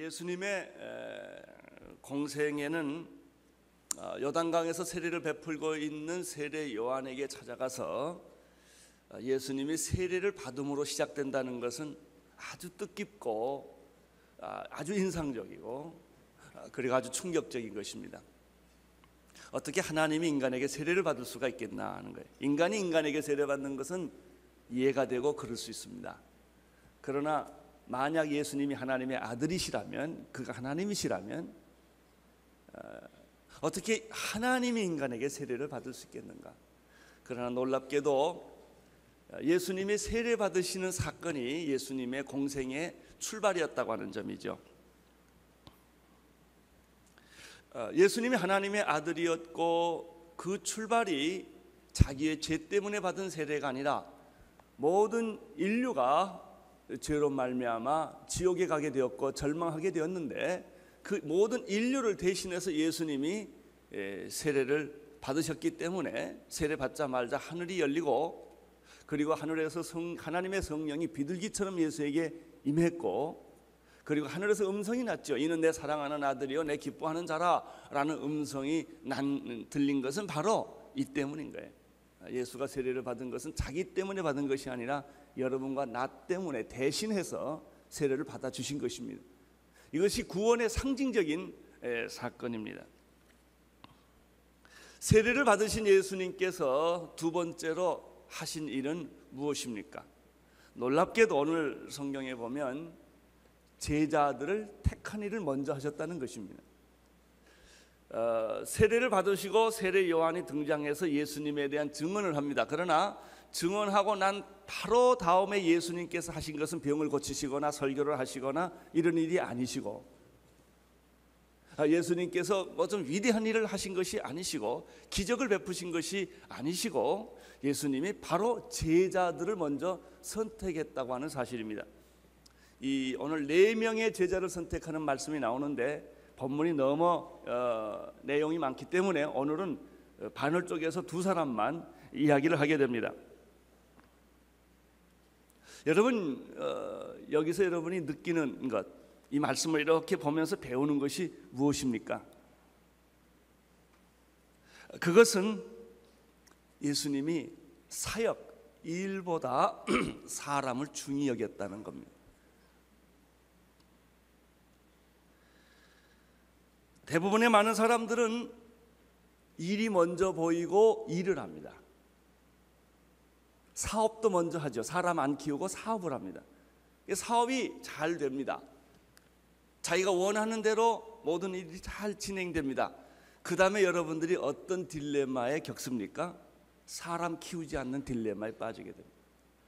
예수님의 공생애는 요단강에서 세례를 베풀고 있는 세례 요한에게 찾아가서 예수님이 세례를 받음으로 시작된다는 것은 아주 뜻깊고 아주 인상적이고 그리고 아주 충격적인 것입니다. 어떻게 하나님이 인간에게 세례를 받을 수가 있겠나 하는 거예요. 인간이 인간에게 세례받는 것은 이해가 되고 그럴 수 있습니다. 그러나 만약 예수님이 하나님의 아들이시라면, 그가 하나님이시라면 어떻게 하나님이 인간에게 세례를 받을 수 있겠는가? 그러나 놀랍게도 예수님이 세례 받으시는 사건이 예수님의 공생의 출발이었다고 하는 점이죠. 예수님이 하나님의 아들이었고 그 출발이 자기의 죄 때문에 받은 세례가 아니라 모든 인류가 죄로 말미암아 지옥에 가게 되었고 절망하게 되었는데 그 모든 인류를 대신해서 예수님이 세례를 받으셨기 때문에 세례 받자마자 하늘이 열리고 그리고 하늘에서 하나님의 성령이 비둘기처럼 예수에게 임했고 그리고 하늘에서 음성이 났죠. 이는 내 사랑하는 아들이요 내 기뻐하는 자라라는 음성이 들린 것은 바로 이 때문인 거예요. 예수가 세례를 받은 것은 자기 때문에 받은 것이 아니라 여러분과 나 때문에 대신해서 세례를 받아주신 것입니다. 이것이 구원의 상징적인 사건입니다. 세례를 받으신 예수님께서 두 번째로 하신 일은 무엇입니까? 놀랍게도 오늘 성경에 보면 제자들을 택한 일을 먼저 하셨다는 것입니다. 세례를 받으시고 세례 요한이 등장해서 예수님에 대한 증언을 합니다. 그러나 증언하고 난 바로 다음에 예수님께서 하신 것은 병을 고치시거나 설교를 하시거나 이런 일이 아니시고 예수님께서 뭐 좀 위대한 일을 하신 것이 아니시고 기적을 베푸신 것이 아니시고 예수님이 바로 제자들을 먼저 선택했다고 하는 사실입니다. 오늘 4명의 제자를 선택하는 말씀이 나오는데 본문이 너무 내용이 많기 때문에 오늘은 반을 쪼개서 2사람만 이야기를 하게 됩니다. 여러분 여기서 여러분이 느끼는 것, 이 말씀을 이렇게 보면서 배우는 것이 무엇입니까? 그것은 예수님이 사역, 일보다 사람을 중히 여겼다는 겁니다. 대부분의 많은 사람들은 일이 먼저 보이고 일을 합니다. 사업도 먼저 하죠. 사람 안 키우고 사업을 합니다. 사업이 잘 됩니다. 자기가 원하는 대로 모든 일이 잘 진행됩니다. 그 다음에 여러분들이 어떤 딜레마에 겪습니까? 사람 키우지 않는 딜레마에 빠지게 됩니다.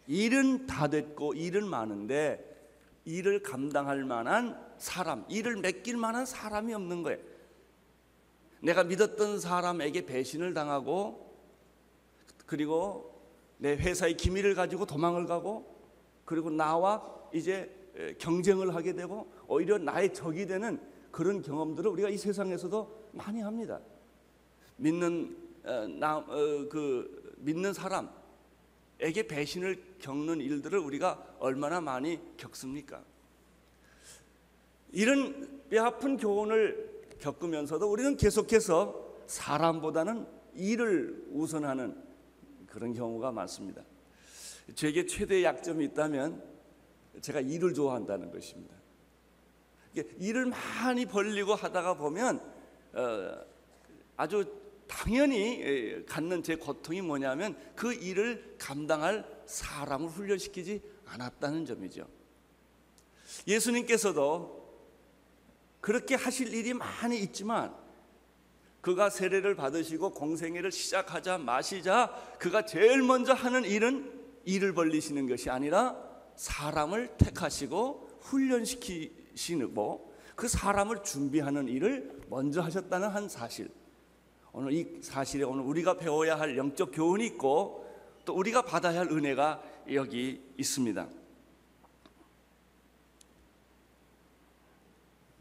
일은 다 됐고 일은 많은데 일을 감당할 만한 사람, 일을 맡길 만한 사람이 없는 거예요. 내가 믿었던 사람에게 배신을 당하고 그리고 내 회사의 기밀을 가지고 도망을 가고 그리고 나와 이제 경쟁을 하게 되고 오히려 나의 적이 되는 그런 경험들을 우리가 이 세상에서도 많이 합니다. 믿는 사람에게 배신을 겪는 일들을 우리가 얼마나 많이 겪습니까? 이런 뼈아픈 교훈을 겪으면서도 우리는 계속해서 사람보다는 일을 우선하는 그런 경우가 많습니다. 제게 최대의 약점이 있다면 제가 일을 좋아한다는 것입니다. 일을 많이 벌리고 하다가 보면 아주 당연히 갖는 제 고통이 뭐냐면 그 일을 감당할 사람을 훈련시키지 않았다는 점이죠. 예수님께서도 그렇게 하실 일이 많이 있지만 그가 세례를 받으시고 공생애를 시작하자 마시자 그가 제일 먼저 하는 일은 일을 벌리시는 것이 아니라 사람을 택하시고 훈련시키시고 그 사람을 준비하는 일을 먼저 하셨다는 한 사실. 오늘 이 사실에 오늘 우리가 배워야 할 영적 교훈이 있고 또 우리가 받아야 할 은혜가 여기 있습니다.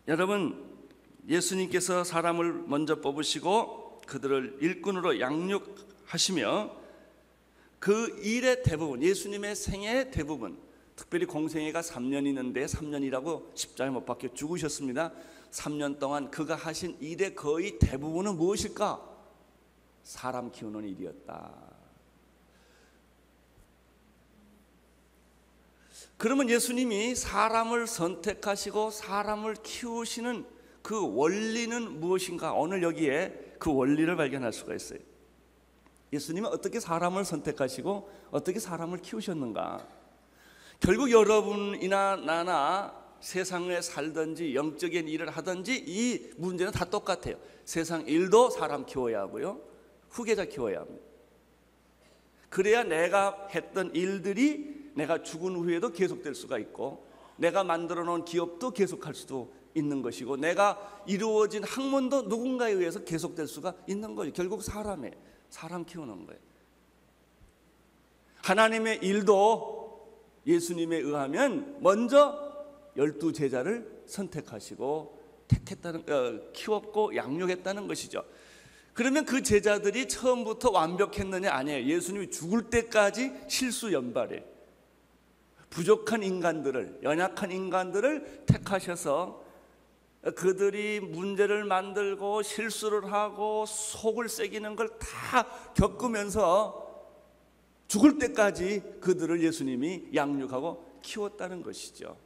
여러분, 예수님께서 사람을 먼저 뽑으시고 그들을 일꾼으로 양육하시며 그 일의 대부분, 예수님의 생애의 대부분, 특별히 공생애가 3년 있는데 3년이라고 십자가에 못 박혀 죽으셨습니다. 3년 동안 그가 하신 일의 거의 대부분은 무엇일까? 사람 키우는 일이었다. 그러면 예수님이 사람을 선택하시고 사람을 키우시는 그 원리는 무엇인가? 오늘 여기에 그 원리를 발견할 수가 있어요. 예수님은 어떻게 사람을 선택하시고 어떻게 사람을 키우셨는가? 결국 여러분이나 나나 세상에 살든지 영적인 일을 하든지 이 문제는 다 똑같아요. 세상 일도 사람 키워야 하고요, 후계자 키워야 합니다. 그래야 내가 했던 일들이 내가 죽은 후에도 계속될 수가 있고, 내가 만들어 놓은 기업도 계속할 수도 있는 것이고, 내가 이루어진 학문도 누군가에 의해서 계속될 수가 있는 거죠. 결국 사람 키우는 거예요. 하나님의 일도 예수님에 의하면 먼저 12제자를 선택하시고 키웠고 양육했다는 것이죠. 그러면 그 제자들이 처음부터 완벽했느냐? 아니에요. 예수님이 죽을 때까지 실수 연발해 부족한 인간들을, 연약한 인간들을 택하셔서 그들이 문제를 만들고 실수를 하고 속을 새기는 걸 다 겪으면서 죽을 때까지 그들을 예수님이 양육하고 키웠다는 것이죠.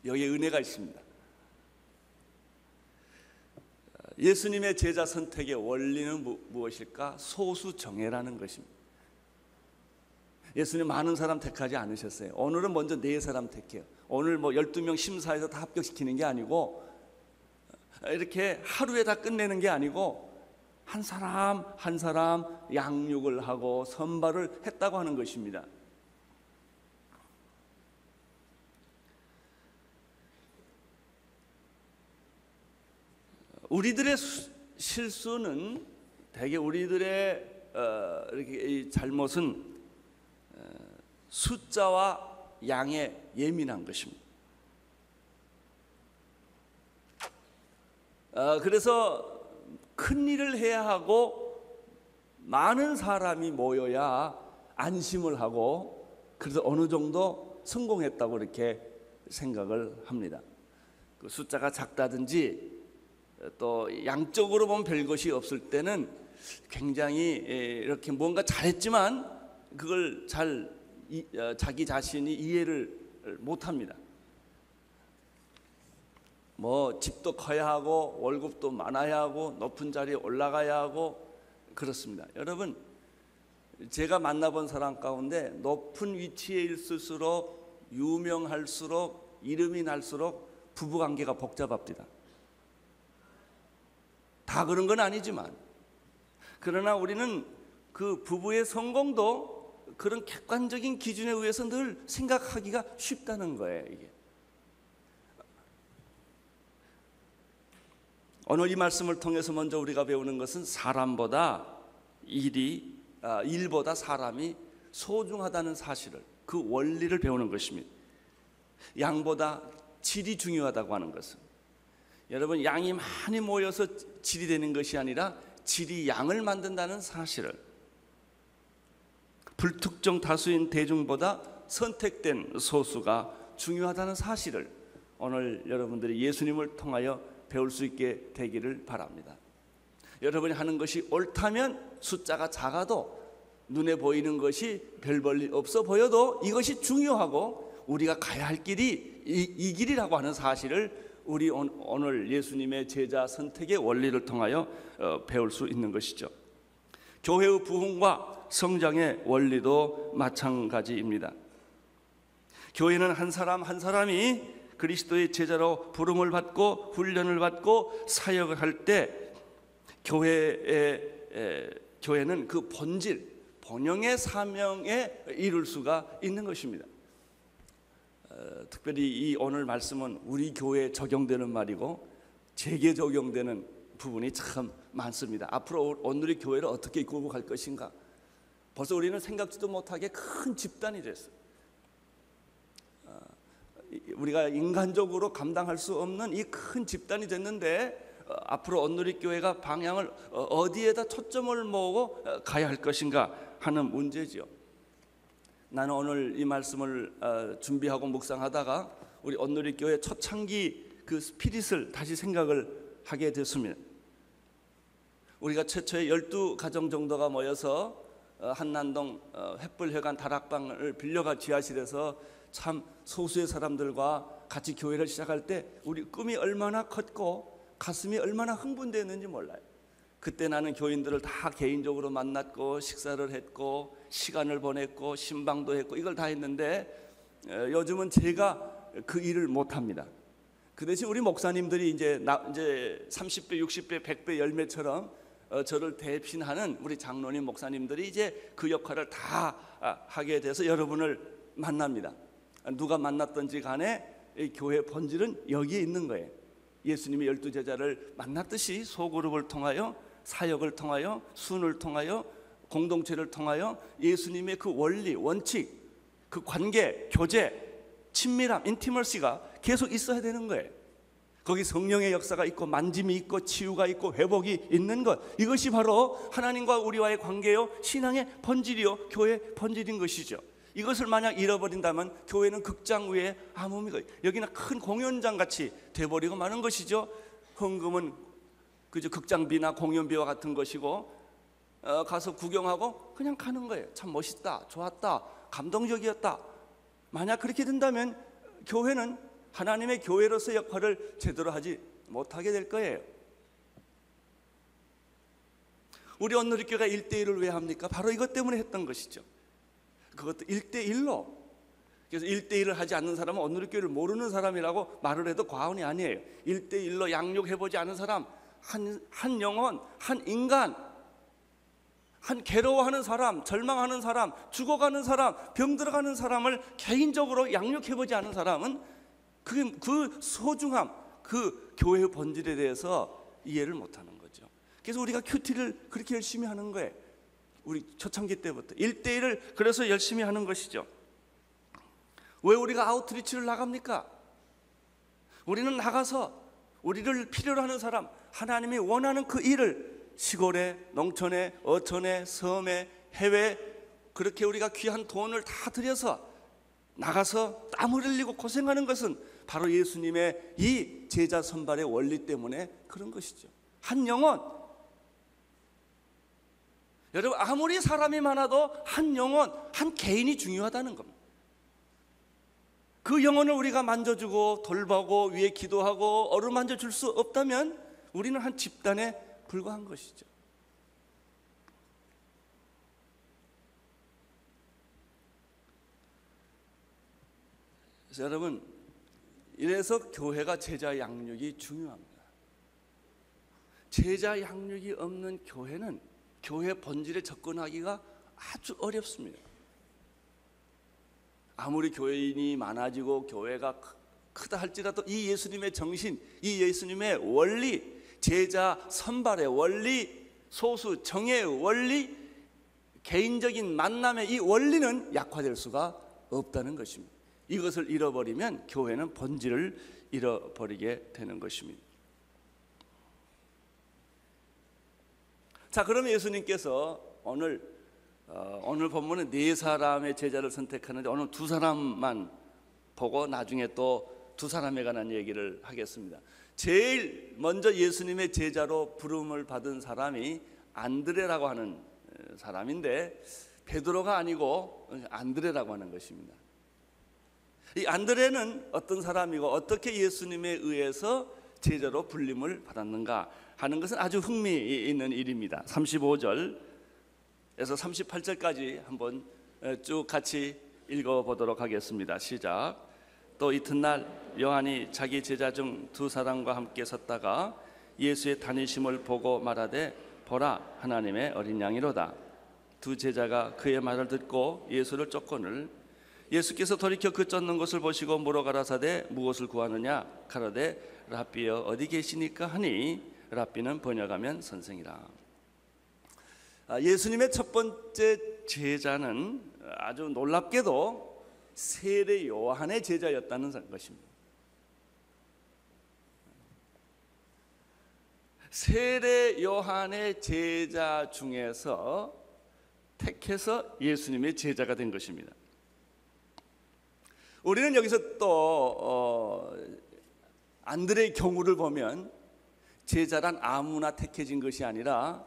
여기에 은혜가 있습니다. 예수님의 제자 선택의 원리는 무엇일까? 소수정예라는 것입니다. 예수님 많은 사람 택하지 않으셨어요. 오늘은 먼저 4사람 택해요. 오늘 12명 심사해서 다 합격시키는 게 아니고, 이렇게 하루에 다 끝내는 게 아니고 한 사람 한 사람 양육을 하고 선발을 했다고 하는 것입니다. 우리들의 실수는, 대개 우리들의 이렇게 이 잘못은 숫자와 양에 예민한 것입니다. 그래서 큰 일을 해야 하고 많은 사람이 모여야 안심을 하고, 그래서 어느 정도 성공했다고 이렇게 생각을 합니다. 그 숫자가 작다든지 또 양적으로 보면 별것이 없을 때는 굉장히 이렇게 뭔가 잘했지만 그걸 자기 자신이 이해를 못합니다. 집도 커야 하고 월급도 많아야 하고 높은 자리에 올라가야 하고 그렇습니다. 여러분, 제가 만나본 사람 가운데 높은 위치에 있을수록 유명할수록 이름이 날수록 부부관계가 복잡합니다. 다 그런 건 아니지만, 그러나 우리는 그 부부의 성공도 그런 객관적인 기준에 의해서 늘 생각하기가 쉽다는 거예요. 이게 오늘 이 말씀을 통해서 먼저 우리가 배우는 것은 사람보다 일보다 사람이 소중하다는 사실을, 그 원리를 배우는 것입니다. 양보다 질이 중요하다고 하는 것은, 여러분, 양이 많이 모여서 질이 되는 것이 아니라 질이 양을 만든다는 사실을, 불특정 다수인 대중보다 선택된 소수가 중요하다는 사실을 오늘 여러분들이 예수님을 통하여 배울 수 있게 되기를 바랍니다. 여러분이 하는 것이 옳다면 숫자가 작아도, 눈에 보이는 것이 별 볼일 없어 보여도 이것이 중요하고 우리가 가야 할 길이 이 길이라고 하는 사실을 우리 오늘 예수님의 제자 선택의 원리를 통하여 배울 수 있는 것이죠. 교회의 부흥과 성장의 원리도 마찬가지입니다. 교회는 한 사람 한 사람이 그리스도의 제자로 부름을 받고 훈련을 받고 사역을 할 때 교회는 그 본질, 본영의 사명에 이룰 수가 있는 것입니다. 특별히 이 오늘 말씀은 우리 교회에 적용되는 말이고 제게 적용되는 부분이 참 많습니다. 앞으로 오늘의 교회를 어떻게 이끌고 갈 것인가, 벌써 우리는 생각지도 못하게 큰 집단이 됐어요. 우리가 인간적으로 감당할 수 없는 이 큰 집단이 됐는데, 앞으로 온누리 교회가 방향을 어디에다 초점을 모으고 가야 할 것인가 하는 문제죠. 나는 오늘 이 말씀을 준비하고 묵상하다가 우리 온누리교회 초창기 그 스피릿을 다시 생각을 하게 됐습니다. 우리가 최초에 12가정 정도가 모여서 한남동 횃불회관 다락방을 빌려가 지하실에서 참 소수의 사람들과 같이 교회를 시작할 때 우리 꿈이 얼마나 컸고 가슴이 얼마나 흥분되었는지 몰라요. 그때 나는 교인들을 다 개인적으로 만났고 식사를 했고 시간을 보냈고 신방도 했고 이걸 다 했는데 요즘은 제가 그 일을 못합니다. 그 대신 우리 목사님들이 이제 30배, 60배, 100배 열매처럼 저를 대신하는 우리 장로님 목사님들이 이제 그 역할을 다 하게 돼서 여러분을 만납니다. 누가 만났든지 간에 이 교회 본질은 여기에 있는 거예요. 예수님이 12제자를 만났듯이 소그룹을 통하여 사역을 통하여 순을 통하여 공동체를 통하여 예수님의 그 원리, 원칙, 그 관계, 교제, 친밀함, 인티머시가 계속 있어야 되는 거예요. 거기 성령의 역사가 있고 만짐이 있고 치유가 있고 회복이 있는 것, 이것이 바로 하나님과 우리와의 관계요 신앙의 본질이요 교회의 본질인 것이죠. 이것을 만약 잃어버린다면 교회는 극장 위에 아무 의미가 없어요. 여기는 큰 공연장 같이 돼버리고 마는 것이죠. 헌금은 그저 극장비나 공연비와 같은 것이고 가서 구경하고 그냥 가는 거예요. 참 멋있다, 좋았다, 감동적이었다. 만약 그렇게 된다면 교회는 하나님의 교회로서의 역할을 제대로 하지 못하게 될 거예요. 우리 온누리교회가 1대1을 왜 합니까? 바로 이것 때문에 했던 것이죠. 그것도 1대1로. 그래서 1대1을 하지 않는 사람은 온누리교회를 모르는 사람이라고 말을 해도 과언이 아니에요. 1대1로 양육해보지 않은 사람, 한 영혼, 한 인간, 한 괴로워하는 사람, 절망하는 사람, 죽어가는 사람, 병들어가는 사람을 개인적으로 양육해보지 않은 사람은 그 소중함, 그 교회의 본질에 대해서 이해를 못하는 거죠. 그래서 우리가 큐티를 그렇게 열심히 하는 거예요. 우리 초창기 때부터 1대1을 그래서 열심히 하는 것이죠. 왜 우리가 아웃리치를 나갑니까? 우리는 나가서 우리를 필요로 하는 사람, 하나님이 원하는 그 일을 시골에, 농촌에, 어촌에, 섬에, 해외에 그렇게 우리가 귀한 돈을 다 들여서 나가서 땀을 흘리고 고생하는 것은 바로 예수님의 이 제자 선발의 원리 때문에 그런 것이죠. 한 영혼, 여러분 아무리 사람이 많아도 한 영혼, 한 개인이 중요하다는 겁니다. 그 영혼을 우리가 만져주고 돌보고 위에 기도하고 어루만져 줄 수 없다면 우리는 한 집단에 불과한 것이죠. 그래서 여러분, 이래서 교회가 제자 양육이 중요합니다. 제자 양육이 없는 교회는 교회 본질에 접근하기가 아주 어렵습니다. 아무리 교인이 많아지고 교회가 크다 할지라도 이 예수님의 정신, 이 예수님의 원리, 제자 선발의 원리, 소수 정예의 원리, 개인적인 만남의 이 원리는 약화될 수가 없다는 것입니다. 이것을 잃어버리면 교회는 본질을 잃어버리게 되는 것입니다. 자, 그러면 예수님께서 오늘 본문은 4사람의 제자를 선택하는데 오늘 2사람만 보고 나중에 또 2사람에 관한 얘기를 하겠습니다. 제일 먼저 예수님의 제자로 부름을 받은 사람이 안드레라고 하는 사람인데 베드로가 아니고 안드레라고 하는 것입니다. 이 안드레는 어떤 사람이고 어떻게 예수님에 의해서 제자로 불림을 받았는가 하는 것은 아주 흥미있는 일입니다. 35절에서 38절까지 한번 쭉 같이 읽어보도록 하겠습니다. 시작. 또 이튿날 요한이 자기 제자 중 2사람과 함께 섰다가 예수의 다니심을 보고 말하되 보라 하나님의 어린 양이로다. 2 제자가 그의 말을 듣고 예수를 쫓거늘 예수께서 돌이켜 그 쫓는 것을 보시고 물어 가라사대 무엇을 구하느냐 가라되 랍비여 어디 계시니까 하니 랍비는 번역하면 선생이라. 예수님의 첫 번째 제자는 아주 놀랍게도 세례 요한의 제자였다는 것입니다. 세례 요한의 제자 중에서 택해서 예수님의 제자가 된 것입니다. 우리는 여기서 또 안드레의 경우를 보면 제자란 아무나 택해진 것이 아니라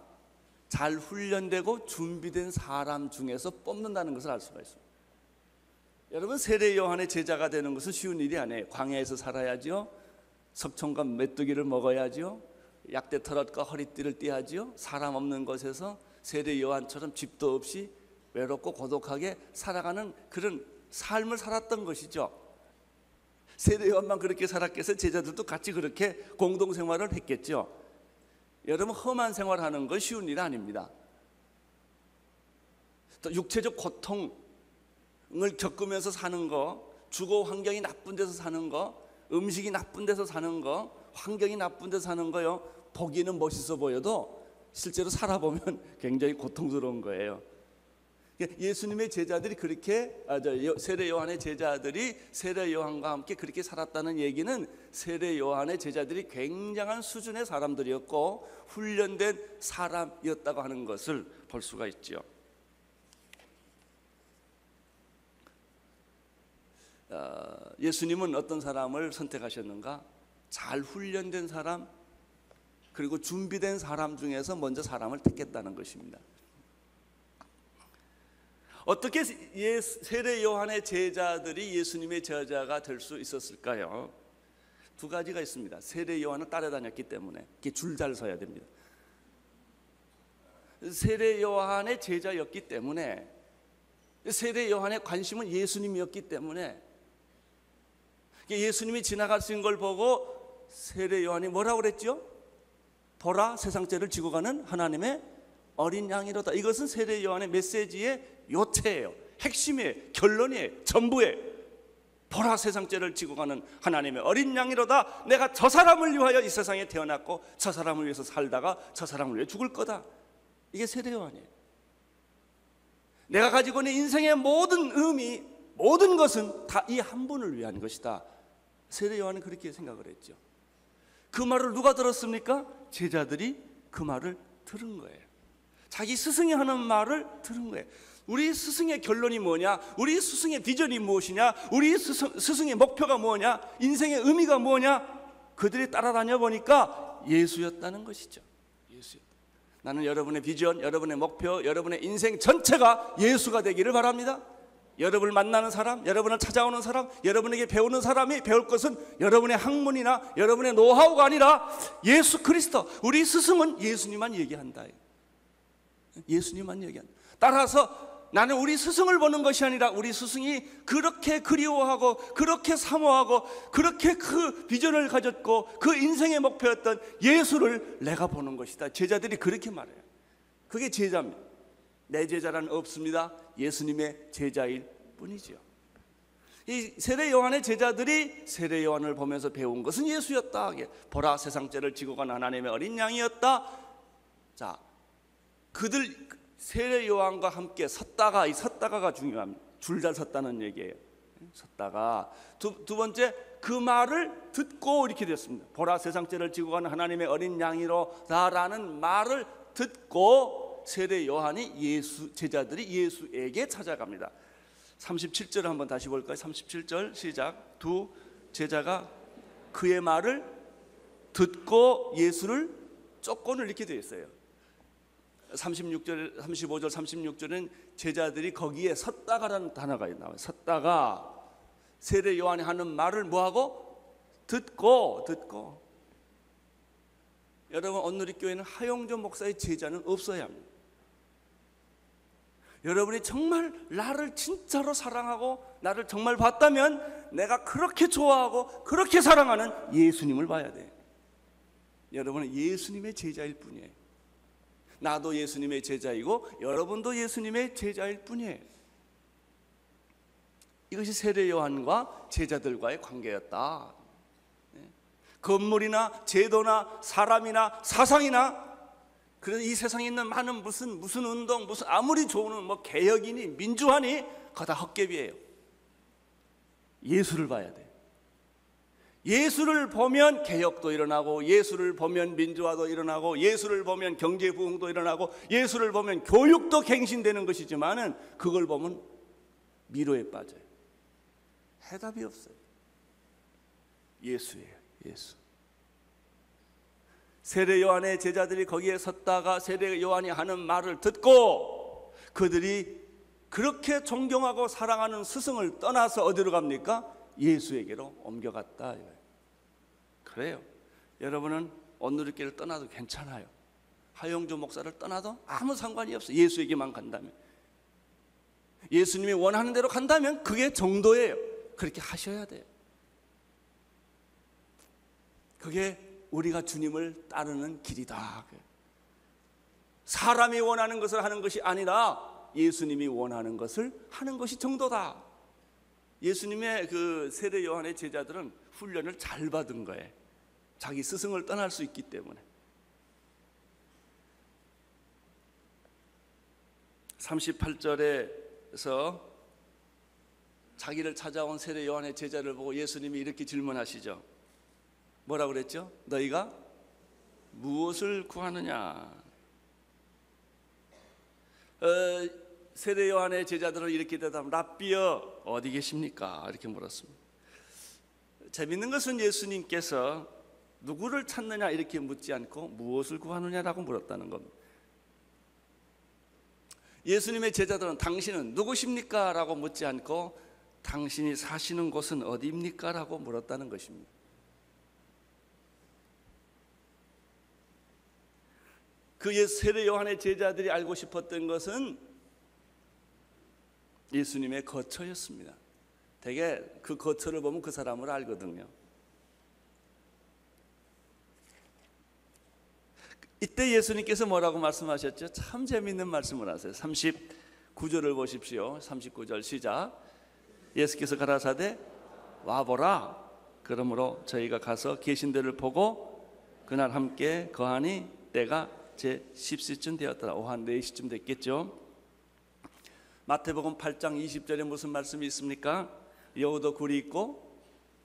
잘 훈련되고 준비된 사람 중에서 뽑는다는 것을 알 수가 있습니다. 여러분, 세례 요한의 제자가 되는 것은 쉬운 일이 아니에요. 광야에서 살아야죠. 석청과 메뚜기를 먹어야죠. 약대 털옷과 허리띠를 띠야죠. 사람 없는 곳에서 세례 요한처럼 집도 없이 외롭고 고독하게 살아가는 그런 삶을 살았던 것이죠. 세례 요한만 그렇게 살았겠어요? 제자들도 같이 그렇게 공동생활을 했겠죠. 여러분, 험한 생활하는 건 쉬운 일 아닙니다. 또 육체적 고통을 겪으면서 사는 거, 주거 환경이 나쁜 데서 사는 거, 음식이 나쁜 데서 사는 거, 환경이 나쁜 데서 사는 거요, 보기는 멋있어 보여도 실제로 살아보면 굉장히 고통스러운 거예요. 예수님의 제자들이 그렇게 세례 요한의 제자들이 세례 요한과 함께 그렇게 살았다는 얘기는 세례 요한의 제자들이 굉장한 수준의 사람들이었고 훈련된 사람이었다고 하는 것을 볼 수가 있죠. 예수님은 어떤 사람을 선택하셨는가? 잘 훈련된 사람, 그리고 준비된 사람 중에서 먼저 사람을 택했다는 것입니다. 어떻게 세례 요한의 제자들이 예수님의 제자가 될 수 있었을까요? 두 가지가 있습니다. 세례 요한은 따라다녔기 때문에 줄 잘 서야 됩니다. 세례 요한의 제자였기 때문에, 세례 요한의 관심은 예수님이었기 때문에, 예수님이 지나가신 걸 보고 세례 요한이 뭐라고 그랬죠? 보라, 세상 죄를 지고 가는 하나님의 어린 양이로다. 이것은 세례 요한의 메시지의 요체예요. 핵심이에요. 결론이에요. 전부예요. 보라, 세상 죄를 지고 가는 하나님의 어린 양이로다. 내가 저 사람을 위하여 이 세상에 태어났고 저 사람을 위해서 살다가 저 사람을 위해 죽을 거다. 이게 세례 요한이에요. 내가 가지고 있는 인생의 모든 의미, 모든 것은 다 이 한 분을 위한 것이다. 세례 요한은 그렇게 생각을 했죠. 그 말을 누가 들었습니까? 제자들이 그 말을 들은 거예요. 자기 스승이 하는 말을 들은 거예요. 우리 스승의 결론이 뭐냐? 우리 스승의 비전이 무엇이냐? 우리 스승의 목표가 뭐냐? 인생의 의미가 뭐냐? 그들이 따라다녀 보니까 예수였다는 것이죠. 예수였다. 나는 여러분의 비전, 여러분의 목표, 여러분의 인생 전체가 예수가 되기를 바랍니다. 여러분을 만나는 사람, 여러분을 찾아오는 사람, 여러분에게 배우는 사람이 배울 것은 여러분의 학문이나 여러분의 노하우가 아니라 예수 그리스도, 우리 스승은 예수님만 얘기한다. 예수님만 얘기한다. 따라서 나는 우리 스승을 보는 것이 아니라 우리 스승이 그렇게 그리워하고 그렇게 사모하고 그렇게 그 비전을 가졌고 그 인생의 목표였던 예수를 내가 보는 것이다. 제자들이 그렇게 말해요. 그게 제자입니다. 내 제자란 없습니다. 예수님의 제자일 뿐이죠. 이 세례 요한의 제자들이 세례 요한을 보면서 배운 것은 예수였다. 보라, 세상 죄를 지고 간 하나님의 어린 양이었다. 자, 그들 세례 요한과 함께 섰다가, 이 섰다가가 중요합니다. 줄 잘 섰다는 얘기예요. 섰다가 두 번째, 그 말을 듣고 이렇게 됐습니다. 보라, 세상 죄를 지고 간 하나님의 어린 양이로다라는 말을 듣고 세례 요한이 제자들이 예수에게 찾아갑니다. 37절 한번 다시 볼까요? 37절 시작. 두 제자가 그의 말을 듣고 예수를 쫓고는 이렇게 되어 있어요. 35절, 36절은 제자들이 거기에 섰다가라는 단어가 나와요. 섰다가 세례 요한이 하는 말을 뭐하고? 듣고. 여러분, 온누리교회는 하용조 목사의 제자는 없어야 합니다. 여러분이 정말 나를 진짜로 사랑하고 나를 정말 봤다면 내가 그렇게 좋아하고 그렇게 사랑하는 예수님을 봐야 돼. 여러분은 예수님의 제자일 뿐이에요. 나도 예수님의 제자이고 여러분도 예수님의 제자일 뿐이에요. 이것이 세례 요한과 제자들과의 관계였다. 건물이나 제도나 사람이나 사상이나, 그래서 이 세상에 있는 많은 무슨 운동, 무슨 아무리 좋은 뭐 개혁이니 민주화니 그거 다 헛개비예요. 예수를 봐야 돼. 예수를 보면 개혁도 일어나고, 예수를 보면 민주화도 일어나고, 예수를 보면 경제 부흥도 일어나고, 예수를 보면 교육도 갱신되는 것이지만은 그걸 보면 미로에 빠져요. 해답이 없어요. 예수예요. 예수. 세례 요한의 제자들이 거기에 섰다가 세례 요한이 하는 말을 듣고 그들이 그렇게 존경하고 사랑하는 스승을 떠나서 어디로 갑니까? 예수에게로 옮겨갔다. 그래요. 여러분은 온누리교회를 떠나도 괜찮아요. 하영조 목사를 떠나도 아무 상관이 없어요. 예수에게만 간다면. 예수님이 원하는 대로 간다면 그게 정도예요. 그렇게 하셔야 돼요. 그게 우리가 주님을 따르는 길이다. 사람이 원하는 것을 하는 것이 아니라 예수님이 원하는 것을 하는 것이 정도다. 예수님의 그 세례 요한의 제자들은 훈련을 잘 받은 거예요. 자기 스승을 떠날 수 있기 때문에. 38절에서 자기를 찾아온 세례 요한의 제자를 보고 예수님이 이렇게 질문하시죠. 뭐라고 그랬죠? 너희가 무엇을 구하느냐? 세례 요한의 제자들은 이렇게 대답합니다. 랍비여 어디 계십니까? 이렇게 물었습니다. 재밌는 것은 예수님께서 누구를 찾느냐 이렇게 묻지 않고 무엇을 구하느냐라고 물었다는 겁니다. 예수님의 제자들은 당신은 누구십니까? 라고 묻지 않고 당신이 사시는 곳은 어디입니까? 라고 물었다는 것입니다. 그 세례 요한의 제자들이 알고 싶었던 것은 예수님의 거처였습니다. 대개 그 거처를 보면 그 사람을 알거든요. 이때 예수님께서 뭐라고 말씀하셨죠? 참 재미있는 말씀을 하세요. 39절을 보십시오. 39절 시작. 예수께서 가라사대 와보라. 그러므로 저희가 가서 계신 데를 보고 그날 함께 거하니 때가 제 10시쯤 되었더라. 오후 한 4시쯤 됐겠죠. 마태복음 8장 20절에 무슨 말씀이 있습니까? 여우도 굴이 있고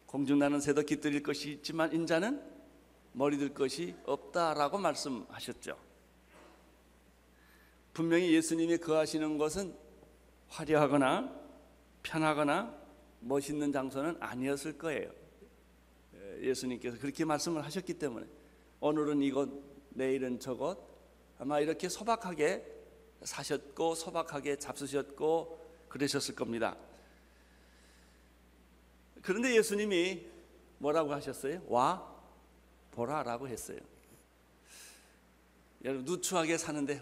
공중나는 새도 깃들일 것이 있지만 인자는 머리 들 것이 없다라고 말씀하셨죠. 분명히 예수님이 거하시는 것은 화려하거나 편하거나 멋있는 장소는 아니었을 거예요. 예수님께서 그렇게 말씀을 하셨기 때문에 오늘은 이곳 내일은 저곳 아마 이렇게 소박하게 사셨고 소박하게 잡수셨고 그러셨을 겁니다. 그런데 예수님이 뭐라고 하셨어요? 와 보라라고 했어요. 여러분 누추하게 사는데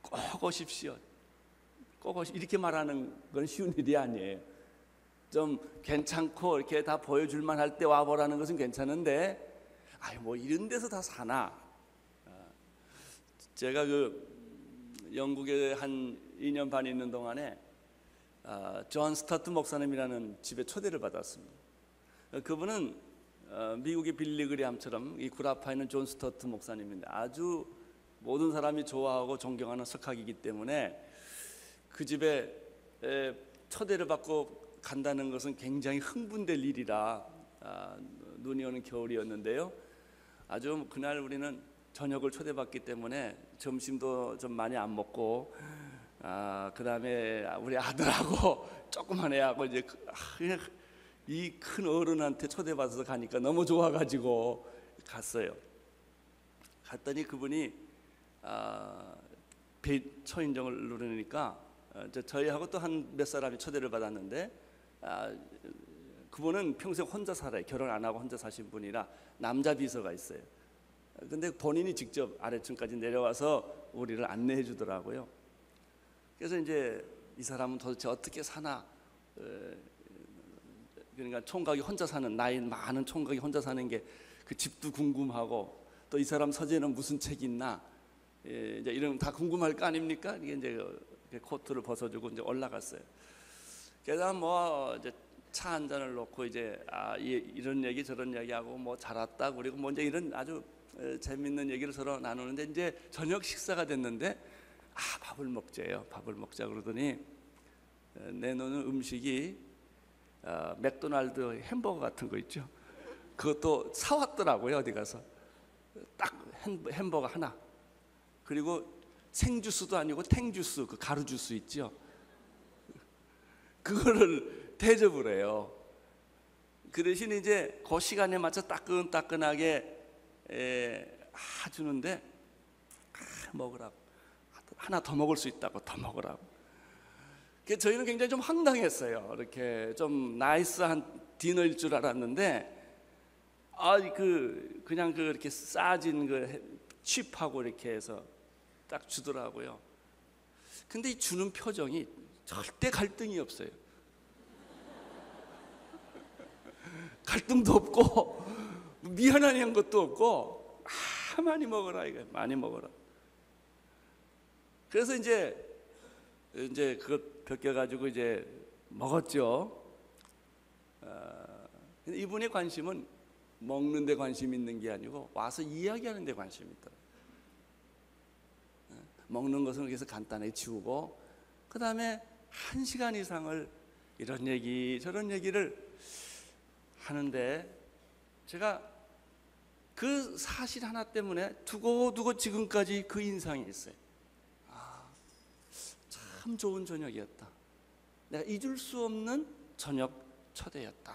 꼭 오십시오. 꼭 오십시오. 이렇게 말하는 건 쉬운 일이 아니에요. 좀 괜찮고 이렇게 다 보여줄만 할 때 와보라는 것은 괜찮은데 뭐 이런 데서 다 사나. 제가 영국에 한 2년 반 있는 동안에 존 스타트 목사님이라는 집에 초대를 받았습니다. 그분은 미국의 빌리 그레함처럼 이 구라파에 있는 존 스타트 목사님인데 아주 모든 사람이 좋아하고 존경하는 석학이기 때문에 그 집에 초대를 받고 간다는 것은 굉장히 흥분될 일이라 눈이 오는 겨울이었는데요. 아주 그날 우리는 저녁을 초대받기 때문에 점심도 좀 많이 안 먹고 그 다음에 우리 아들하고 조그만 애하고 이제 이 큰 어른한테 초대받아서 가니까 너무 좋아가지고 갔어요. 갔더니 그분이 초인종을 누르니까 저희하고 또 한 몇 사람이 초대를 받았는데 그분은 평생 혼자 살아요. 결혼 안 하고 혼자 사신 분이라 남자 비서가 있어요. 근데 본인이 직접 아래층까지 내려와서 우리를 안내해 주더라고요. 그래서 이제 이 사람은 도대체 어떻게 사나, 그러니까 총각이 혼자 사는, 나이 많은 총각이 혼자 사는 게 그 집도 궁금하고 또 이 사람 서재는 무슨 책이 있나, 이제 이런 다 궁금할 거 아닙니까? 이게 이제 코트를 벗어주고 이제 올라갔어요. 그래서 뭐 이제 차 한 잔을 놓고 이제 이런 얘기 저런 얘기하고 뭐 잘 왔다 그리고 뭐 이제 이런 아주 재밌는 얘기를 서로 나누는데 이제 저녁 식사가 됐는데 밥을 먹자요. 밥을 먹자 그러더니 내놓는 음식이 맥도날드 햄버거 같은 거 있죠. 그것도 사왔더라고요. 어디 가서 딱 햄버거 하나 그리고 생주스도 아니고 탱주스 그 가루 주스 있죠. 그거를 대접을 해요. 그 대신 이제 그 시간에 맞춰 따끈따끈하게 주는데 먹으라고, 하나 더 먹을 수 있다고 더 먹으라고. 그래서 저희는 굉장히 좀 황당했어요. 이렇게 좀 나이스한 디너일 줄 알았는데 그냥 이렇게 싸진 칩하고 이렇게 해서 딱 주더라고요. 근데 이 주는 표정이 절대 갈등이 없어요. 갈등도 없고 미안한 것도 없고 많이 먹어라, 이거 많이 먹어라. 그래서 이제 그거 벗겨가지고 이제 먹었죠. 근데 이분의 관심은 먹는 데 관심이 있는 게 아니고 와서 이야기하는 데 관심이 있더라고요. 먹는 것은 그래서 간단하게 치우고 그 다음에 1시간 이상을 이런 얘기 저런 얘기를 하는데, 제가 그 사실 하나 때문에 두고두고 지금까지 그 인상이 있어요. 참 좋은 저녁이었다. 내가 잊을 수 없는 저녁 초대였다.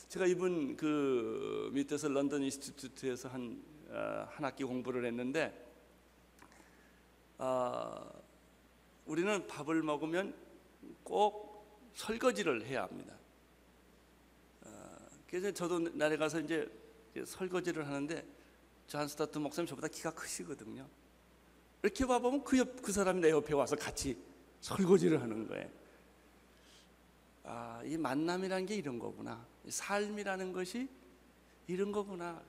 제가 이분 그 밑에서 런던 인스티튜트에서 한 학기 공부를 했는데, 우리는 밥을 먹으면 꼭 설거지를 해야 합니다. 그래서 저도 날에 가서 이제 설거지를 하는데, 존 스타트 목사님 저보다 키가 크시거든요. 이렇게 봐보면 그 사람이 내 옆에 와서 같이 설거지를 하는 거예요. 이 만남이라는 게 이런 거구나. 삶이라는 것이 이런 거구나.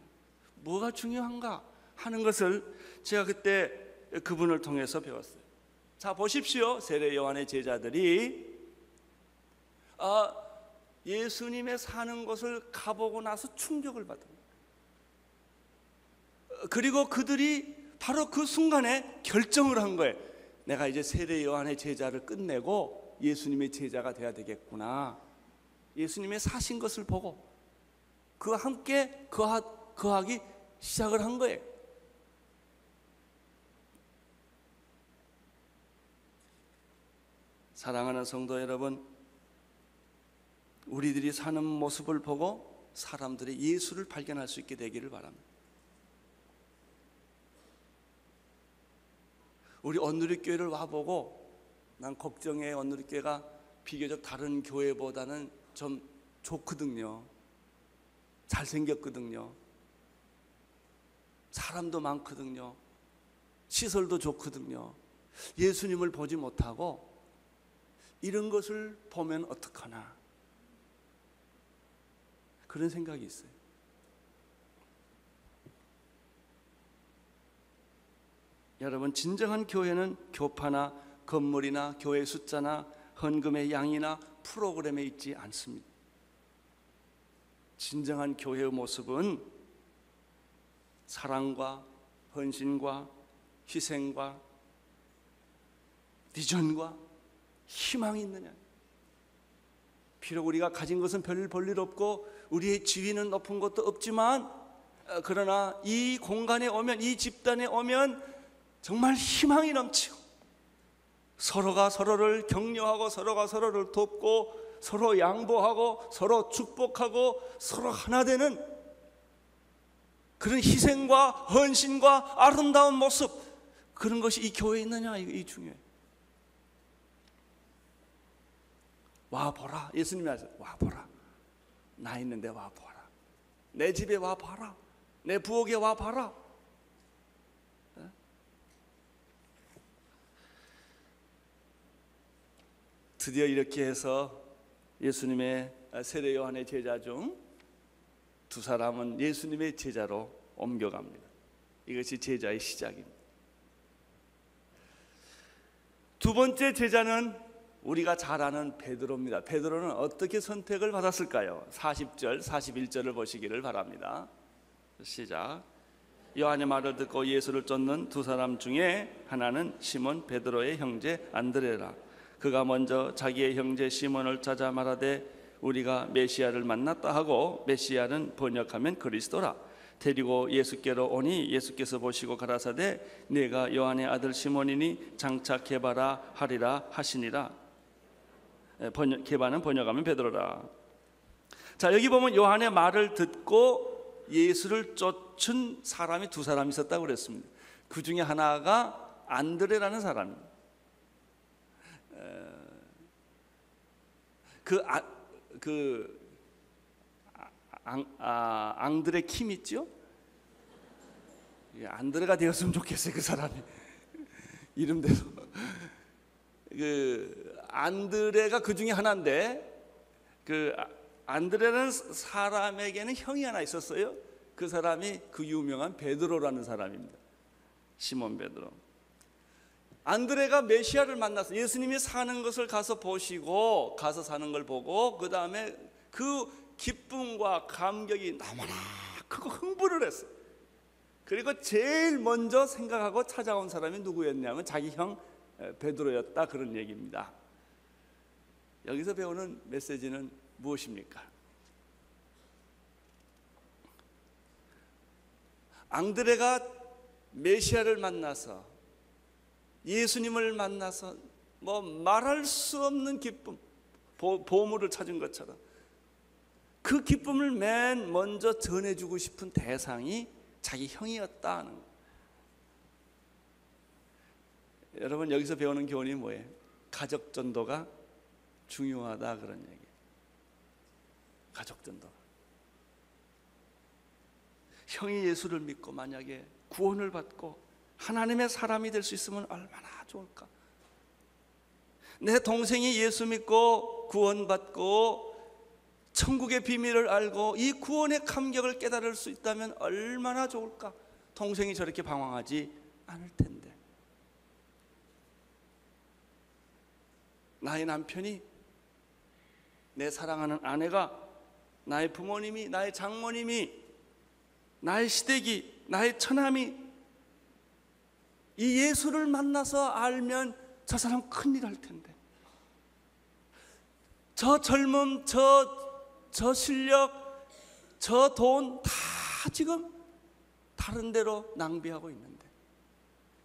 뭐가 중요한가 하는 것을 제가 그때 그분을 통해서 배웠어요. 자, 보십시오. 세례 요한의 제자들이 예수님의 사는 것을 가보고 나서 충격을 받은 거예요. 그리고 그들이 바로 그 순간에 결정을 한 거예요. 내가 이제 세례 요한의 제자를 끝내고 예수님의 제자가 돼야 되겠구나. 예수님의 사신 것을 보고 그와 함께 거하기 시작을 한 거예요. 사랑하는 성도 여러분, 우리들이 사는 모습을 보고 사람들이 예수를 발견할 수 있게 되기를 바랍니다. 우리 언누리교회를 와보고 난 걱정해. 언누리교회가 비교적 다른 교회보다는 좀 좋거든요. 잘생겼거든요. 사람도 많거든요. 시설도 좋거든요. 예수님을 보지 못하고 이런 것을 보면 어떡하나, 그런 생각이 있어요. 여러분, 진정한 교회는 교파나 건물이나 교회 숫자나 헌금의 양이나 프로그램에 있지 않습니다. 진정한 교회의 모습은 사랑과 헌신과 희생과 비전과 희망이 있느냐. 비록 우리가 가진 것은 별 볼일 없고 우리의 지위는 높은 것도 없지만, 그러나 이 공간에 오면, 이 집단에 오면 정말 희망이 넘치고 서로가 서로를 격려하고 서로가 서로를 돕고 서로 양보하고 서로 축복하고 서로 하나 되는 그런 희생과 헌신과 아름다운 모습, 그런 것이 이 교회에 있느냐, 이 중요해요. 와보라. 예수님이 하셨어요. 와보라. 나 있는데 와보라. 내 집에 와봐라. 내 부엌에 와봐라. 드디어 이렇게 해서 예수님의 세례 요한의 제자 중 두 사람은 예수님의 제자로 옮겨갑니다. 이것이 제자의 시작입니다. 두 번째 제자는 우리가 잘 아는 베드로입니다. 베드로는 어떻게 선택을 받았을까요? 40절, 41절을 보시기를 바랍니다. 시작. 요한의 말을 듣고 예수를 쫓는 두 사람 중에 하나는 시몬 베드로의 형제 안드레라. 그가 먼저 자기의 형제 시몬을 찾아 말하되 우리가 메시아를 만났다 하고, 메시아는 번역하면 그리스도라. 데리고 예수께로 오니 예수께서 보시고 가라사대 네가 요한의 아들 시몬이니 장차 게바라 하리라 하시니라. 개반은 번역하면 베드로라. 자, 여기 보면 요한의 말을 듣고 예수를 쫓은 사람이 두 사람이 있었다고 그랬습니다. 그 중에 하나가 안드레라는 사람입니다. 앙드레 킴 있죠? 안드레가 되었으면 좋겠어요, 그 사람이. 이름대로. 그 안드레가 그 중에 하나인데, 그 안드레라는 사람에게는 형이 하나 있었어요. 그 사람이 그 유명한 베드로라는 사람입니다. 시몬 베드로. 안드레가 메시아를 만나서 예수님이 사는 것을 가서 보시고, 가서 사는 걸 보고, 그 다음에 그 기쁨과 감격이 너무나 크고 흥분을 했어요. 그리고 제일 먼저 생각하고 찾아온 사람이 누구였냐면 자기 형 베드로였다, 그런 얘기입니다. 여기서 배우는 메시지는 무엇입니까? 앙드레가 메시아를 만나서, 예수님을 만나서 뭐 말할 수 없는 기쁨, 보물을 찾은 것처럼 그 기쁨을 맨 먼저 전해주고 싶은 대상이 자기 형이었다는 거예요. 여러분, 여기서 배우는 교훈이 뭐예요? 가족 전도가 중요하다, 그런 얘기예요. 가족 전도. 형이 예수를 믿고 만약에 구원을 받고 하나님의 사람이 될 수 있으면 얼마나 좋을까. 내 동생이 예수 믿고 구원받고 천국의 비밀을 알고 이 구원의 감격을 깨달을 수 있다면 얼마나 좋을까. 동생이 저렇게 방황하지 않을 텐데. 나의 남편이, 내 사랑하는 아내가, 나의 부모님이, 나의 장모님이, 나의 시댁이, 나의 처남이 이 예수를 만나서 알면 저 사람 큰일 할 텐데. 저 젊음, 저 실력, 저 돈 다 지금 다른 데로 낭비하고 있는데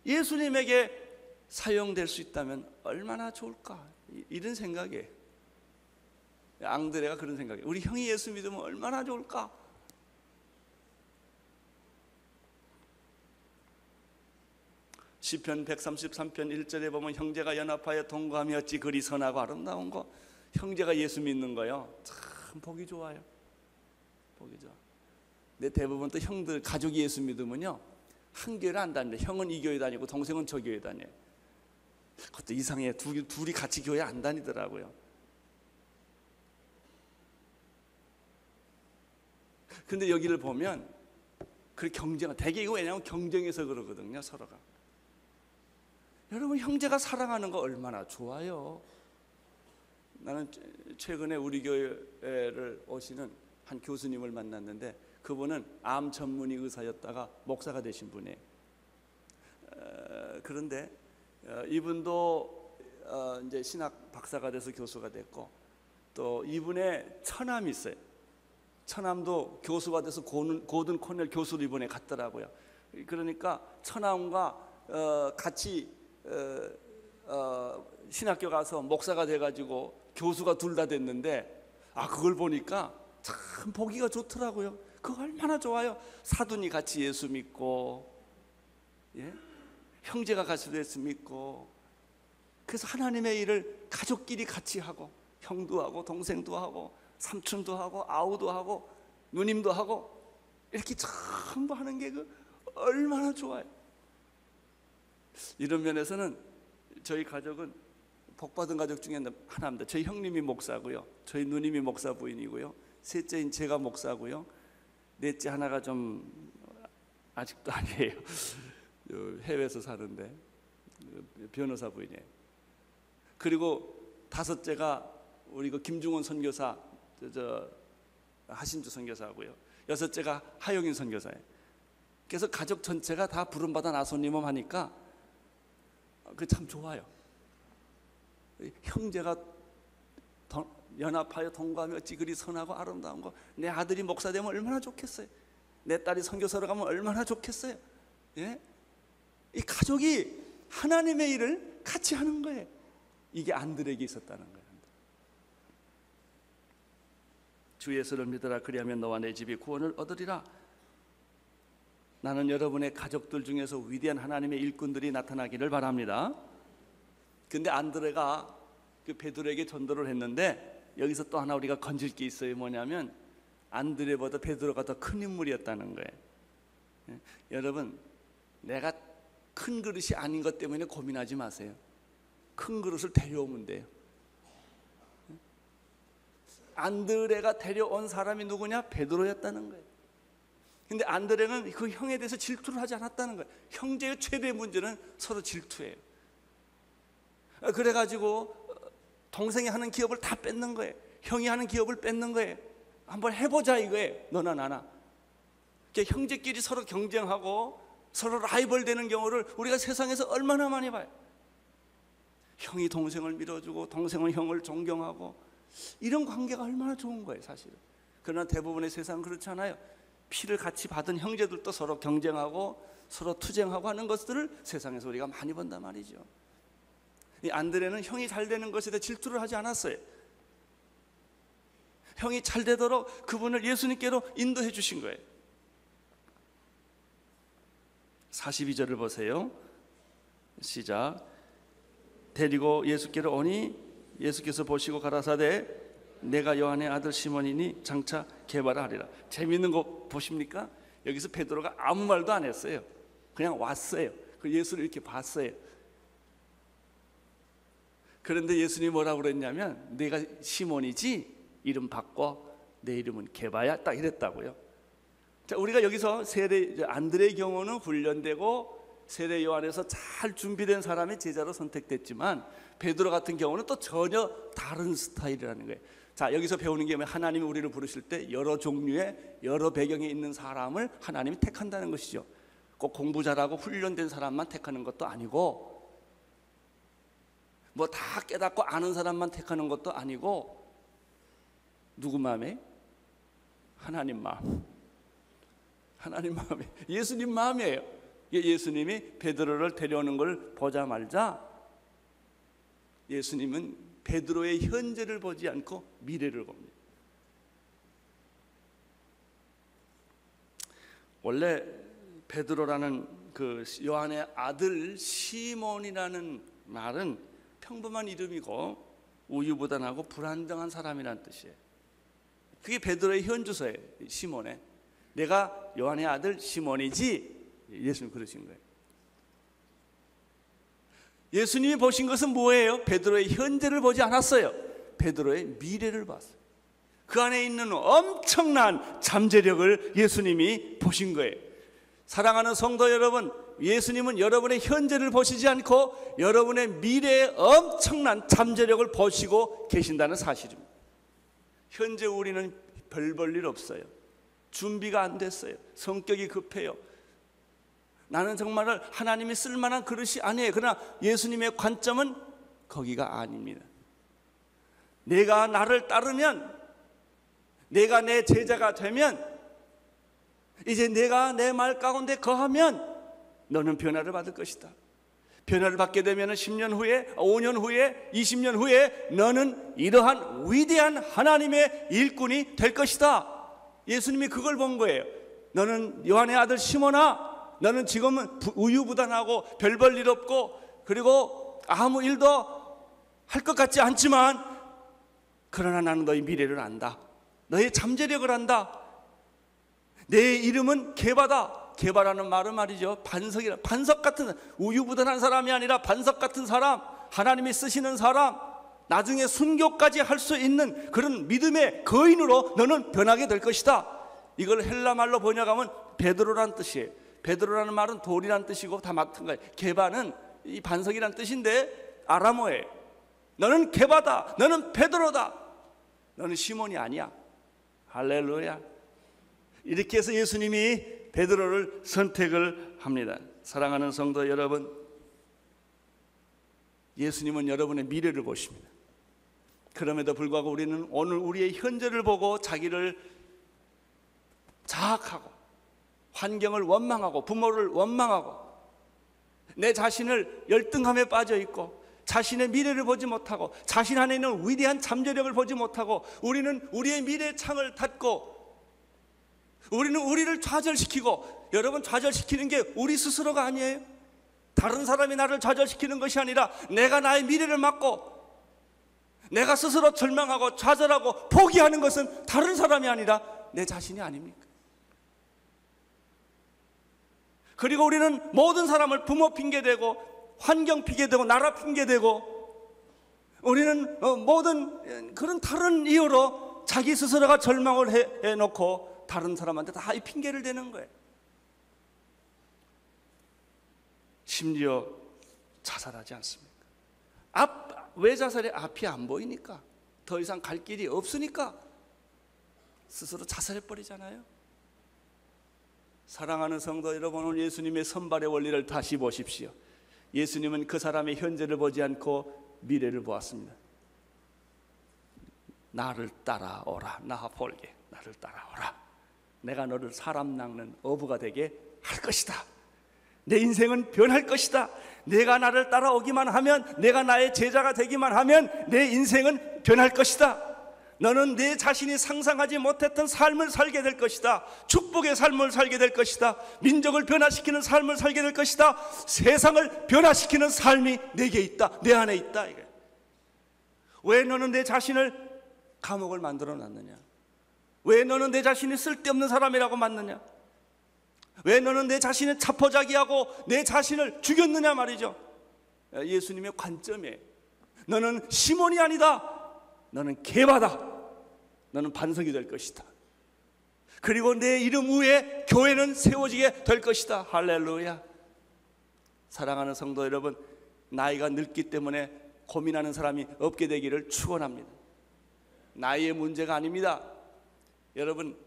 예수님에게 사용될 수 있다면 얼마나 좋을까, 이런 생각이에요. 앙드레가 그런 생각이에요. 우리 형이 예수 믿으면 얼마나 좋을까. 시편 133편 1절에 보면 형제가 연합하여 동거하며 어찌 그리 선하고 아름다운 거. 형제가 예수 믿는 거요, 참 보기 좋아요. 보기 좋아. 근데 대부분 또 형들, 가족이 예수 믿으면요 한 교회를 안 다니는데, 형은 이 교회 다니고 동생은 저 교회 다녀요. 그것도 이상해. 둘이 같이 교회 안 다니더라고요. 근데 여기를 보면 그 경쟁, 대개 이거 왜냐하면 경쟁해서 그러거든요, 서로가. 여러분, 형제가 사랑하는 거 얼마나 좋아요. 나는 최근에 우리 교회를 오시는 한 교수님을 만났는데, 그분은 암 전문의 의사였다가 목사가 되신 분이에요. 그런데 이분도 이제 신학 박사가 돼서 교수가 됐고, 또 이분의 처남이 있어요. 처남도 교수가 돼서 고든 코넬 교수로 이번에 갔더라고요. 그러니까 처남과 같이 신학교 가서 목사가 돼가지고 교수가 둘 다 됐는데, 그걸 보니까 참 보기가 좋더라고요. 그거 얼마나 좋아요. 사돈이 같이 예수 믿고, 예? 형제가 같이 예수 믿고, 그래서 하나님의 일을 가족끼리 같이 하고, 형도 하고 동생도 하고 삼촌도 하고 아우도 하고 누님도 하고, 이렇게 전부 하는 게 얼마나 좋아요. 이런 면에서는 저희 가족은 복받은 가족 중에 하나입니다. 저희 형님이 목사고요, 저희 누님이 목사 부인이고요, 셋째인 제가 목사고요, 넷째 하나가 좀 아직도 아니에요. 해외에서 사는데 변호사 부인이에요. 그리고 다섯째가 우리 김중원 선교사, 하신주 선교사고요. 여섯째가 하용인 선교사예요. 그래서 가족 전체가 다 부름받아 나소님을 하니까 그 참 좋아요. 형제가 연합하여 동거하며 어찌 그리 선하고 아름다운 거. 내 아들이 목사 되면 얼마나 좋겠어요. 내 딸이 선교사로 가면 얼마나 좋겠어요. 예? 이 가족이 하나님의 일을 같이 하는 거예요. 이게 안드레에게 있었다는 거예요. 주 예수를 믿으라. 그리하면 너와 내 집이 구원을 얻으리라. 나는 여러분의 가족들 중에서 위대한 하나님의 일꾼들이 나타나기를 바랍니다. 근데 안드레가 그 베드로에게 전도를 했는데 여기서 또 하나 우리가 건질 게 있어요. 뭐냐면 안드레보다 베드로가 더 큰 인물이었다는 거예요. 여러분, 내가 큰 그릇이 아닌 것 때문에 고민하지 마세요. 큰 그릇을 데려오면 돼요. 안드레가 데려온 사람이 누구냐? 베드로였다는 거예요. 근데 안드레는 그 형에 대해서 질투를 하지 않았다는 거예요. 형제의 최대의 문제는 서로 질투예요. 그래가지고 동생이 하는 기업을 다 뺏는 거예요. 형이 하는 기업을 뺏는 거예요. 한번 해보자 이거예요. 너나 나나. 형제끼리 서로 경쟁하고 서로 라이벌 되는 경우를 우리가 세상에서 얼마나 많이 봐요. 형이 동생을 밀어주고 동생은 형을 존경하고, 이런 관계가 얼마나 좋은 거예요 사실은. 그러나 대부분의 세상은 그렇지 않아요. 피를 같이 받은 형제들도 서로 경쟁하고 서로 투쟁하고 하는 것들을 세상에서 우리가 많이 본단 말이죠. 이 안드레는 형이 잘 되는 것에 대해 질투를 하지 않았어요. 형이 잘 되도록 그분을 예수님께로 인도해 주신 거예요. 42절을 보세요. 시작. 데리고 예수께로 오니 예수께서 보시고 가라사대 내가 요한의 아들 시몬이니 장차 개발하리라. 재미있는 거 보십니까? 여기서 베드로가 아무 말도 안 했어요. 그냥 왔어요. 그 예수를 이렇게 봤어요. 그런데 예수님이 뭐라고 그랬냐면 내가 시몬이지 이름 바꿔 내 이름은 게바야, 딱 이랬다고요. 자, 우리가 여기서 세례 안드레의 경우는 훈련되고 세례 요한에서 잘 준비된 사람이 제자로 선택됐지만 베드로 같은 경우는 또 전혀 다른 스타일이라는 거예요. 자, 여기서 배우는 게 뭐냐면 하나님이 우리를 부르실 때 여러 종류의 여러 배경에 있는 사람을 하나님이 택한다는 것이죠. 꼭 공부 잘하고 훈련된 사람만 택하는 것도 아니고 뭐 다 깨닫고 아는 사람만 택하는 것도 아니고 누구 마음에? 하나님 마음. 하나님 마음에, 예수님 마음이에요. 예수님이 베드로를 데려오는 걸 보자 말자 예수님은 베드로의 현재를 보지 않고 미래를 봅니다. 원래 베드로라는 그 요한의 아들 시몬이라는 말은 평범한 이름이고 우유부단하고 불안정한 사람이라는 뜻이에요. 그게 베드로의 현주소예요. 시몬의. 내가 요한의 아들 시몬이지. 예수님 그러신 거예요. 예수님이 보신 것은 뭐예요? 베드로의 현재를 보지 않았어요. 베드로의 미래를 봤어요. 그 안에 있는 엄청난 잠재력을 예수님이 보신 거예요. 사랑하는 성도 여러분, 예수님은 여러분의 현재를 보시지 않고 여러분의 미래의 엄청난 잠재력을 보시고 계신다는 사실입니다. 현재 우리는 별 볼 일 없어요. 준비가 안 됐어요. 성격이 급해요. 나는 정말 하나님이 쓸만한 그릇이 아니에요. 그러나 예수님의 관점은 거기가 아닙니다. 내가 나를 따르면, 내가 내 제자가 되면, 이제 내가 내 말 가운데 거하면 너는 변화를 받을 것이다. 변화를 받게 되면 10년 후에, 5년 후에, 20년 후에 너는 이러한 위대한 하나님의 일꾼이 될 것이다. 예수님이 그걸 본 거예요. 너는 요한의 아들 시몬아, 너는 지금은 우유부단하고 별 볼 일 없고 그리고 아무 일도 할 것 같지 않지만 그러나 나는 너의 미래를 안다. 너의 잠재력을 안다. 내 이름은 게바다. 게바라는 말은 말이죠, 반석이라. 반석 같은, 우유부단한 사람이 아니라 반석 같은 사람, 하나님이 쓰시는 사람, 나중에 순교까지 할 수 있는 그런 믿음의 거인으로 너는 변하게 될 것이다. 이걸 헬라 말로 번역하면 베드로라는 뜻이에요. 베드로라는 말은 돌이란 뜻이고 다 맡은 거예요. 게바는 이 반석이란 뜻인데 아람어예요. 너는 게바다. 너는 베드로다. 너는 시몬이 아니야. 할렐루야. 이렇게 해서 예수님이 베드로를 선택을 합니다. 사랑하는 성도 여러분, 예수님은 여러분의 미래를 보십니다. 그럼에도 불구하고 우리는 오늘 우리의 현재를 보고 자기를 자학하고 환경을 원망하고 부모를 원망하고 내 자신을 열등감에 빠져 있고 자신의 미래를 보지 못하고 자신 안에 있는 위대한 잠재력을 보지 못하고 우리는 우리의 미래의 창을 닫고 우리는 우리를 좌절시키고, 여러분, 좌절시키는 게 우리 스스로가 아니에요. 다른 사람이 나를 좌절시키는 것이 아니라 내가 나의 미래를 막고 내가 스스로 절망하고 좌절하고 포기하는 것은 다른 사람이 아니라 내 자신이 아닙니까? 그리고 우리는 모든 사람을 부모 핑계대고 환경 핑계대고 나라 핑계대고 우리는 모든 그런 다른 이유로 자기 스스로가 절망을 해놓고 다른 사람한테 다 이 핑계를 대는 거예요. 심지어 자살하지 않습니까? 왜 자살해? 앞이 안 보이니까, 더 이상 갈 길이 없으니까 스스로 자살해버리잖아요. 사랑하는 성도 여러분, 오늘 예수님의 선발의 원리를 다시 보십시오. 예수님은 그 사람의 현재를 보지 않고 미래를 보았습니다. 나를 따라오라. 나 볼게. 나를 따라오라. 내가 너를 사람 낚는 어부가 되게 할 것이다. 내 인생은 변할 것이다. 내가 나를 따라오기만 하면, 내가 나의 제자가 되기만 하면 내 인생은 변할 것이다. 너는 내 자신이 상상하지 못했던 삶을 살게 될 것이다. 축복의 삶을 살게 될 것이다. 민족을 변화시키는 삶을 살게 될 것이다. 세상을 변화시키는 삶이 내게 있다. 내 안에 있다. 왜 너는 내 자신을 감옥을 만들어 놨느냐? 왜 너는 내 자신이 쓸데없는 사람이라고 맞느냐? 왜 너는 내 자신을 자포자기하고 내 자신을 죽였느냐 말이죠. 예수님의 관점에 너는 시몬이 아니다. 너는 게바다. 너는 반석이 될 것이다. 그리고 내 이름 위에 교회는 세워지게 될 것이다. 할렐루야. 사랑하는 성도 여러분, 나이가 늙기 때문에 고민하는 사람이 없게 되기를 축원합니다. 나이의 문제가 아닙니다. 여러분,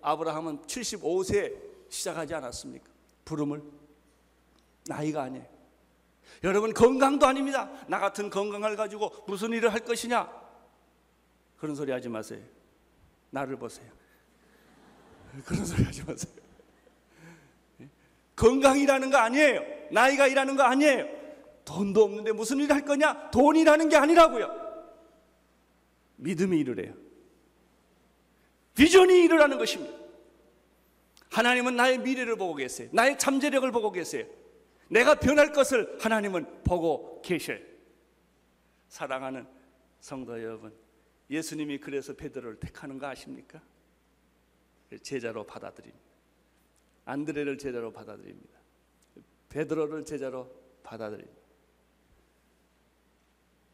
아브라함은 75세 시작하지 않았습니까? 부름을. 나이가 아니에요. 여러분, 건강도 아닙니다. 나 같은 건강을 가지고 무슨 일을 할 것이냐? 그런 소리 하지 마세요. 나를 보세요. 그런 소리 하지 마세요. 건강이라는 거 아니에요. 나이가 일하는 거 아니에요. 돈도 없는데 무슨 일을 할 거냐? 돈이라는 게 아니라고요. 믿음이 일을 해요. 비전이 일어나는 것입니다. 하나님은 나의 미래를 보고 계세요. 나의 잠재력을 보고 계세요. 내가 변할 것을 하나님은 보고 계셔요. 사랑하는 성도 여러분, 예수님이 그래서 베드로를 택하는 거 아십니까? 제자로 받아들입니다. 안드레를 제자로 받아들입니다. 베드로를 제자로 받아들입니다.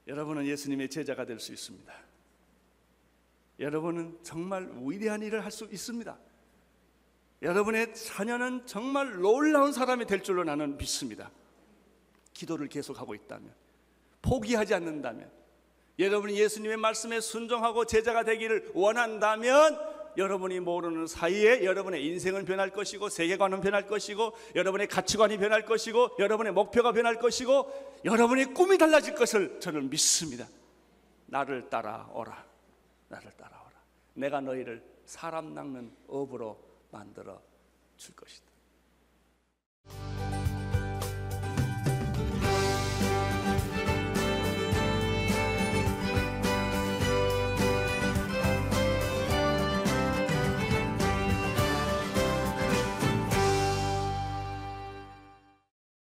여러분은 예수님의 제자가 될 수 있습니다. 여러분은 정말 위대한 일을 할 수 있습니다. 여러분의 자녀는 정말 놀라운 사람이 될 줄로 나는 믿습니다. 기도를 계속하고 있다면, 포기하지 않는다면, 여러분이 예수님의 말씀에 순종하고 제자가 되기를 원한다면, 여러분이 모르는 사이에 여러분의 인생은 변할 것이고, 세계관은 변할 것이고, 여러분의 가치관이 변할 것이고, 여러분의 목표가 변할 것이고, 여러분의 꿈이 달라질 것을 저는 믿습니다. 나를 따라오라. 나를 따라오라. 내가 너희를 사람 낚는 업으로 만들어 줄 것이다.